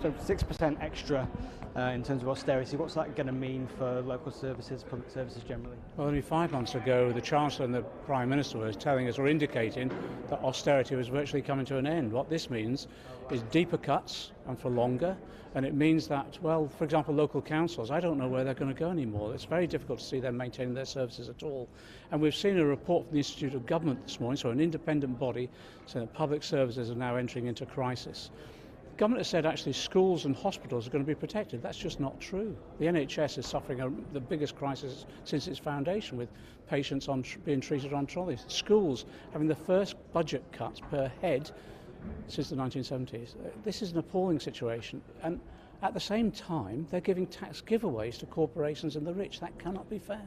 So 6% extra in terms of austerity. What's that going to mean for local services, public services generally? Well, only 5 months ago, the Chancellor and the Prime Minister was telling us or indicating that austerity was virtually coming to an end. What this means is deeper cuts and for longer. And it means that, well, for example, local councils, I don't know where they're going to go anymore. It's very difficult to see them maintaining their services at all. And we've seen a report from the Institute of Government this morning, so an independent body, saying that public services are now entering into crisis. The government has said actually schools and hospitals are going to be protected. That's just not true. The NHS is suffering the biggest crisis since its foundation, with patients being treated on trolleys. Schools having the first budget cuts per head since the 1970s. This is an appalling situation. And at the same time, they're giving tax giveaways to corporations and the rich. That cannot be fair.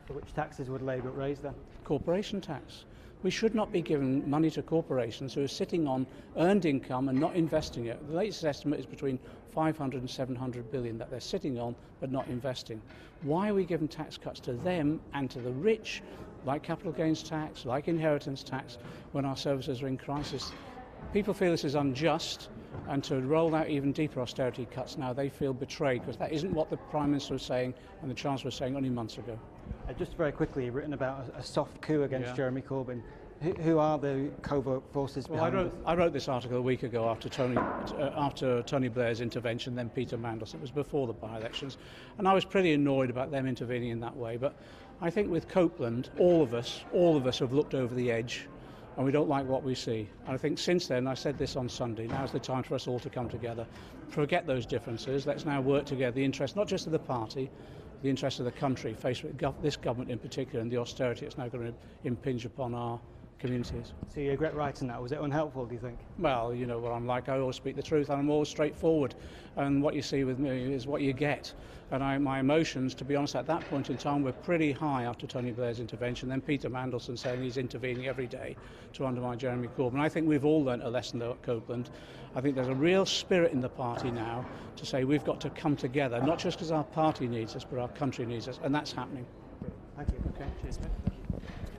So which taxes would Labour raise then? Corporation tax. We should not be giving money to corporations who are sitting on earned income and not investing it. The latest estimate is between 500 and 700 billion that they're sitting on but not investing. Why are we giving tax cuts to them and to the rich, like capital gains tax, like inheritance tax, when our services are in crisis? People feel this is unjust, and to roll out even deeper austerity cuts now, they feel betrayed, because that isn't what the Prime Minister was saying and the Chancellor was saying only months ago. Just very quickly, you've written about a soft coup against Yeah. Jeremy Corbyn. Who are the covert forces behind this? I wrote this article a week ago after Tony Blair's intervention, then Peter Mandelson. It was before the by-elections, and I was pretty annoyed about them intervening in that way. But I think with Copeland, all of us have looked over the edge, and we don't like what we see. And I think since then, I said this on Sunday, now's the time for us all to come together. Forget those differences. Let's now work together, the interest not just of the party, the interest of the country, faced with this government in particular, and the austerity that's now going to impinge upon our communities. So you regret writing that? Was it unhelpful, do you think? Well, you know what I'm like. I always speak the truth, and I'm always straightforward. And what you see with me is what you get. And my emotions, to be honest, at that point in time were pretty high after Tony Blair's intervention. Then Peter Mandelson saying he's intervening every day to undermine Jeremy Corbyn. I think we've all learnt a lesson, though, at Copeland. I think there's a real spirit in the party now to say we've got to come together, not just because our party needs us, but our country needs us. And that's happening. Thank you. Okay. Cheers, mate. Thank you.